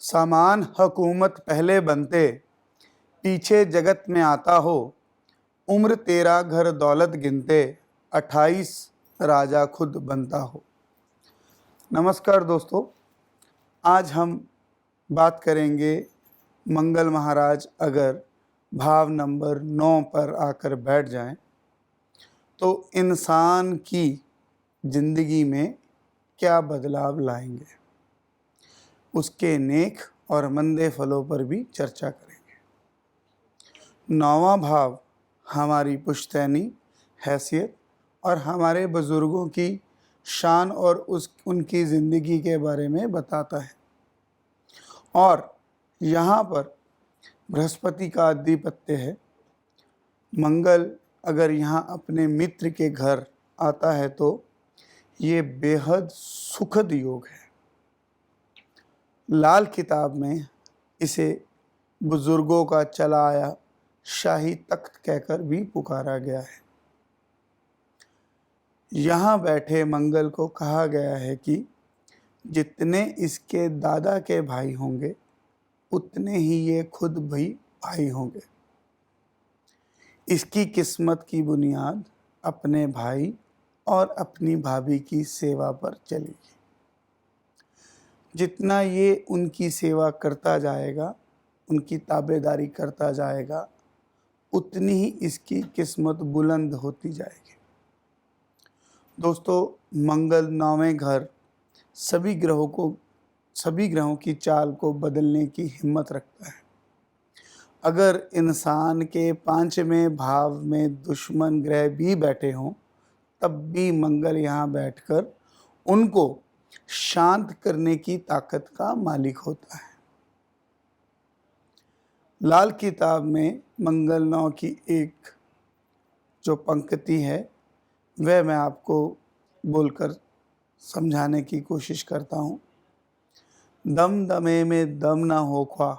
सामान हुकूमत पहले बनते, पीछे जगत में आता हो। उम्र तेरा घर दौलत गिनते, 28 राजा खुद बनता हो। नमस्कार दोस्तों, आज हम बात करेंगे मंगल महाराज अगर भाव नंबर 9 पर आकर बैठ जाएं तो इंसान की ज़िंदगी में क्या बदलाव लाएंगे, उसके नेक और मंदे फलों पर भी चर्चा करेंगे। 9वां भाव हमारी पुश्तैनी हैसियत और हमारे बुज़ुर्गों की शान और उनकी ज़िंदगी के बारे में बताता है। और यहाँ पर बृहस्पति का आधिपत्य है। मंगल अगर यहाँ अपने मित्र के घर आता है तो ये बेहद सुखद योग है। लाल किताब में इसे बुजुर्गों का चला आया शाही तख्त कहकर भी पुकारा गया है। यहाँ बैठे मंगल को कहा गया है कि जितने इसके दादा के भाई होंगे उतने ही ये खुद भी भाई होंगे। इसकी किस्मत की बुनियाद अपने भाई और अपनी भाभी की सेवा पर चलेगी। जितना ये उनकी सेवा करता जाएगा, उनकी ताबेदारी करता जाएगा, उतनी ही इसकी किस्मत बुलंद होती जाएगी। दोस्तों, मंगल 9वें घर सभी ग्रहों की चाल को बदलने की हिम्मत रखता है। अगर इंसान के 5वें भाव में दुश्मन ग्रह भी बैठे हों तब भी मंगल यहाँ बैठकर उनको शांत करने की ताकत का मालिक होता है। लाल किताब में मंगल 9 की एक जो पंक्ति है वह मैं आपको बोलकर समझाने की कोशिश करता हूँ। दम दमे में दम ना हो ख्वा,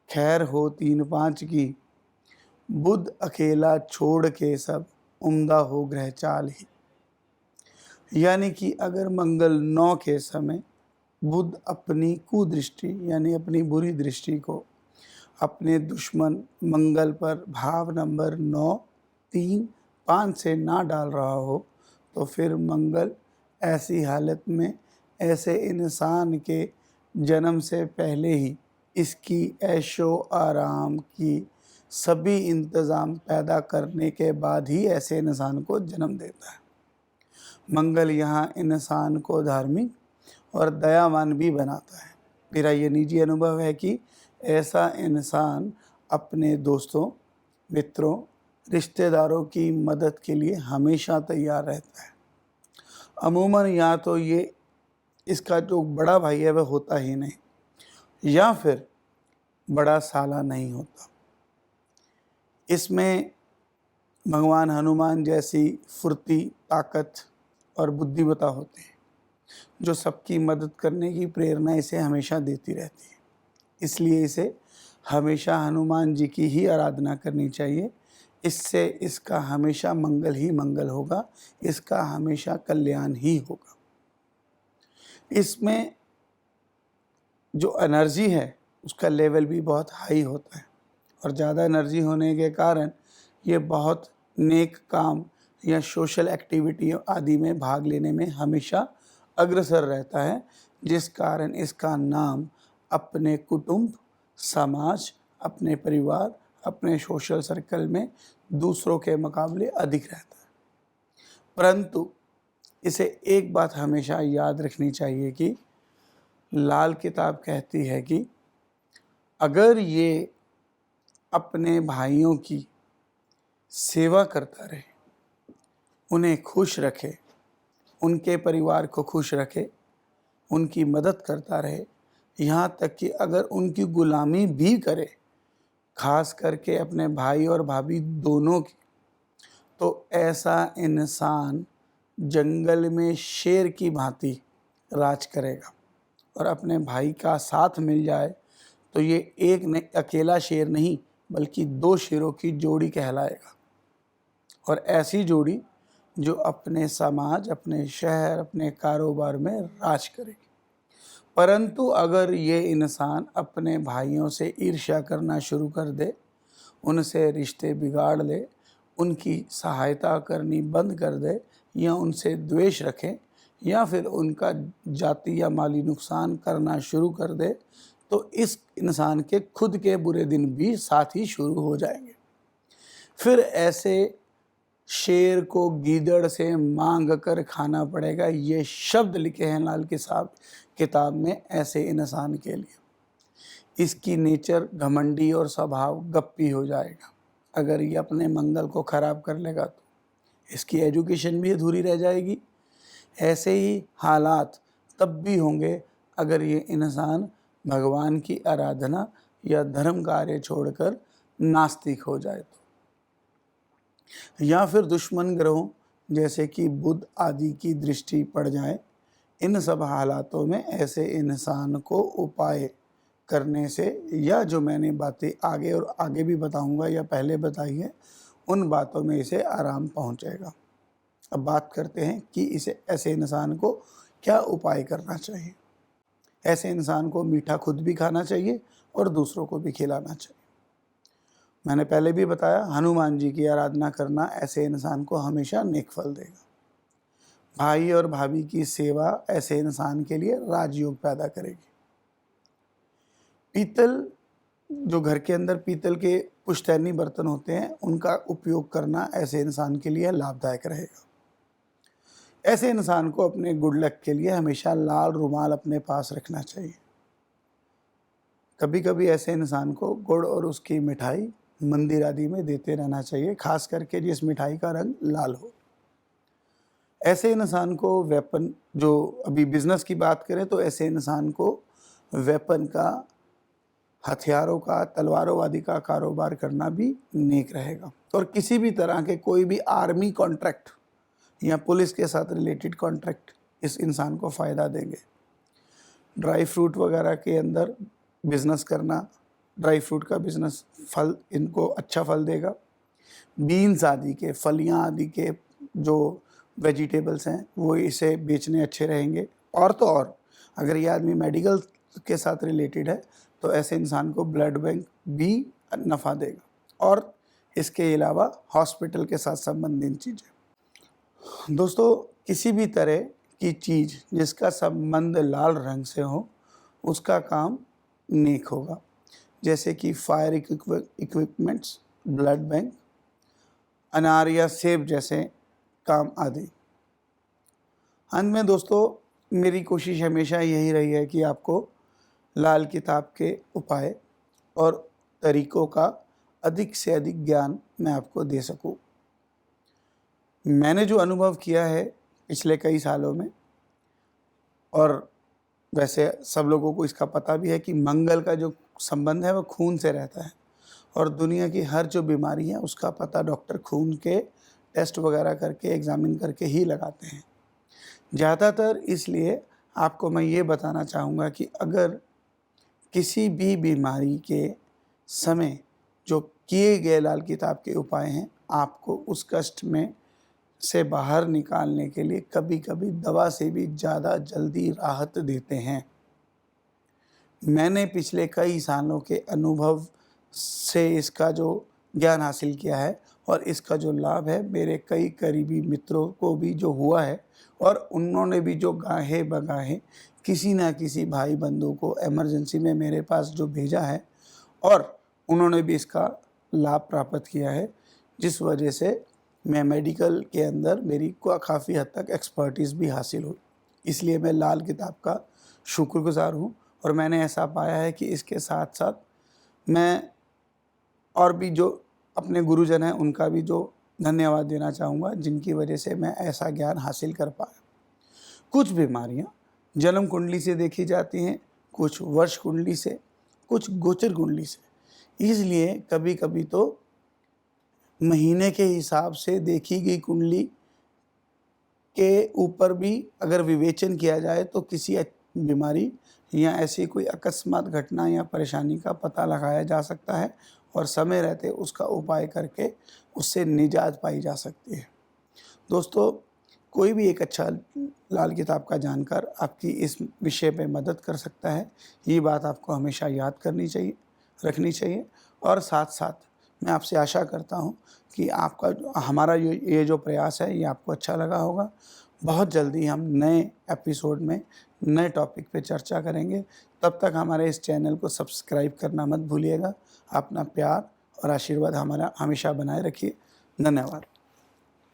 खैर हो 3-5 की। बुध अकेला छोड़ के सब, उम्दा हो ग्रह चाल ही। यानी कि अगर मंगल 9 के समय बुध अपनी कुदृष्टि यानी अपनी बुरी दृष्टि को अपने दुश्मन मंगल पर भाव नंबर 9, 3, 5 से ना डाल रहा हो तो फिर मंगल ऐसी हालत में ऐसे इंसान के जन्म से पहले ही इसकी ऐशो आराम की सभी इंतज़ाम पैदा करने के बाद ही ऐसे इंसान को जन्म देता है। मंगल यहाँ इंसान को धार्मिक और दयावान भी बनाता है। मेरा ये निजी अनुभव है कि ऐसा इंसान अपने दोस्तों, मित्रों, रिश्तेदारों की मदद के लिए हमेशा तैयार रहता है। अमूमन या तो ये इसका जो बड़ा भाई है वह होता ही नहीं या फिर बड़ा साला नहीं होता। इसमें भगवान हनुमान जैसी फुर्ती, ताकत और बुद्धिमत्ता होती है जो सबकी मदद करने की प्रेरणा इसे हमेशा देती रहती है। इसलिए इसे हमेशा हनुमान जी की ही आराधना करनी चाहिए। इससे इसका हमेशा मंगल ही मंगल होगा, इसका हमेशा कल्याण ही होगा। इसमें जो एनर्जी है उसका लेवल भी बहुत हाई होता है और ज़्यादा एनर्जी होने के कारण ये बहुत नेक काम या सोशल एक्टिविटी आदि में भाग लेने में हमेशा अग्रसर रहता है, जिस कारण इसका नाम अपने कुटुंब, समाज, अपने परिवार, अपने सोशल सर्कल में दूसरों के मुकाबले अधिक रहता है। परंतु इसे एक बात हमेशा याद रखनी चाहिए कि लाल किताब कहती है कि अगर ये अपने भाइयों की सेवा करता रहे, उन्हें खुश रखे, उनके परिवार को खुश रखे, उनकी मदद करता रहे, यहाँ तक कि अगर उनकी गुलामी भी करे, खास करके अपने भाई और भाभी दोनों की, तो ऐसा इंसान जंगल में शेर की भांति राज करेगा। और अपने भाई का साथ मिल जाए तो ये अकेला शेर नहीं बल्कि 2 शेरों की जोड़ी कहलाएगा। और ऐसी जोड़ी जो अपने समाज, अपने शहर, अपने कारोबार में राज करेगी। परंतु अगर ये इंसान अपने भाइयों से ईर्ष्या करना शुरू कर दे, उनसे रिश्ते बिगाड़ ले, उनकी सहायता करनी बंद कर दे या उनसे द्वेष रखे या फिर उनका जाति या माली नुकसान करना शुरू कर दे, तो इस इंसान के खुद के बुरे दिन भी साथ ही शुरू हो जाएंगे। फिर ऐसे शेर को गीदड़ से मांग कर खाना पड़ेगा, ये शब्द लिखे हैं लाल किताब में ऐसे इंसान के लिए। इसकी नेचर घमंडी और स्वभाव गप्पी हो जाएगा। अगर ये अपने मंगल को खराब कर लेगा तो इसकी एजुकेशन भी अधूरी रह जाएगी। ऐसे ही हालात तब भी होंगे अगर ये इंसान भगवान की आराधना या धर्म कार्य छोड़कर नास्तिक हो जाए तो, या फिर दुश्मन ग्रहों जैसे कि बुध आदि की दृष्टि पड़ जाए। इन सब हालातों में ऐसे इंसान को उपाय करने से, या जो मैंने बातें आगे और आगे भी बताऊंगा या पहले बताई है, उन बातों में इसे आराम पहुंचेगा। अब बात करते हैं कि इसे ऐसे इंसान को क्या उपाय करना चाहिए। ऐसे इंसान को मीठा खुद भी खाना चाहिए और दूसरों को भी खिलाना चाहिए। मैंने पहले भी बताया, हनुमान जी की आराधना करना ऐसे इंसान को हमेशा नेक फल देगा। भाई और भाभी की सेवा ऐसे इंसान के लिए राजयोग पैदा करेगी। पीतल, जो घर के अंदर पीतल के पुश्तैनी बर्तन होते हैं, उनका उपयोग करना ऐसे इंसान के लिए लाभदायक रहेगा। ऐसे इंसान को अपने गुड लक के लिए हमेशा लाल रुमाल अपने पास रखना चाहिए। कभी कभी ऐसे इंसान को गुड़ और उसकी मिठाई मंदिर आदि में देते रहना चाहिए, खास करके जिस मिठाई का रंग लाल हो। ऐसे इंसान को वेपन, जो अभी बिजनेस की बात करें तो ऐसे इंसान को वेपन का, हथियारों का, तलवारों आदि का कारोबार करना भी नेक रहेगा। और किसी भी तरह के कोई भी आर्मी कॉन्ट्रैक्ट या पुलिस के साथ रिलेटेड कॉन्ट्रैक्ट इस इंसान को फ़ायदा देंगे। ड्राई फ्रूट वगैरह के अंदर बिजनेस करना, ड्राई फ्रूट का बिजनेस फल इनको अच्छा फल देगा। बीन्स आदि के, फलियां आदि के जो वेजिटेबल्स हैं वो इसे बेचने अच्छे रहेंगे। और तो और अगर ये आदमी मेडिकल के साथ रिलेटेड है तो ऐसे इंसान को ब्लड बैंक भी नफ़ा देगा। और इसके अलावा हॉस्पिटल के साथ संबंधित चीज़ें। दोस्तों, किसी भी तरह की चीज़ जिसका संबंध लाल रंग से हो उसका काम नेक होगा, जैसे कि फायर इक्विपमेंट्स, ब्लड बैंक, अनार या सेब जैसे काम आदि। अंत में दोस्तों, मेरी कोशिश हमेशा यही रही है कि आपको लाल किताब के उपाय और तरीक़ों का अधिक से अधिक ज्ञान मैं आपको दे सकूं। मैंने जो अनुभव किया है पिछले कई सालों में, और वैसे सब लोगों को इसका पता भी है कि मंगल का जो संबंध है वो खून से रहता है, और दुनिया की हर जो बीमारी है उसका पता डॉक्टर खून के टेस्ट वगैरह करके, एग्ज़ामिन करके ही लगाते हैं ज़्यादातर। इसलिए आपको मैं ये बताना चाहूँगा कि अगर किसी भी बीमारी के समय जो किए गए लाल किताब के उपाय हैं आपको उस कष्ट में से बाहर निकालने के लिए कभी कभी दवा से भी ज़्यादा जल्दी राहत देते हैं। मैंने पिछले कई सालों के अनुभव से इसका जो ज्ञान हासिल किया है और इसका जो लाभ है मेरे कई करीबी मित्रों को भी जो हुआ है, और उन्होंने भी जो गाहे बगाहे किसी ना किसी भाई बंधु को इमरजेंसी में मेरे पास जो भेजा है, और उन्होंने भी इसका लाभ प्राप्त किया है, जिस वजह से मैं मेडिकल के अंदर मेरी को काफ़ी हद तक एक्सपर्टीज़ भी हासिल हुई। इसलिए मैं लाल किताब का शुक्रगुज़ार हूँ, और मैंने ऐसा पाया है कि इसके साथ साथ मैं और भी जो अपने गुरुजन हैं उनका भी जो धन्यवाद देना चाहूँगा, जिनकी वजह से मैं ऐसा ज्ञान हासिल कर पाया। कुछ बीमारियाँ जन्म कुंडली से देखी जाती हैं, कुछ वर्ष कुंडली से, कुछ गोचर कुंडली से। इसलिए कभी कभी तो महीने के हिसाब से देखी गई कुंडली के ऊपर भी अगर विवेचन किया जाए तो किसी बीमारी या ऐसी कोई अकस्मात घटना या परेशानी का पता लगाया जा सकता है, और समय रहते उसका उपाय करके उससे निजात पाई जा सकती है। दोस्तों, कोई भी एक अच्छा लाल किताब का जानकार आपकी इस विषय पे मदद कर सकता है। ये बात आपको हमेशा याद करनी चाहिए, रखनी चाहिए। और साथ-साथ मैं आपसे आशा करता हूँ कि आपका हमारा ये जो प्रयास है ये आपको अच्छा लगा होगा। बहुत जल्दी हम नए एपिसोड में नए टॉपिक पे चर्चा करेंगे। तब तक हमारे इस चैनल को सब्सक्राइब करना मत भूलिएगा। अपना प्यार और आशीर्वाद हमारा हमेशा बनाए रखिए। धन्यवाद।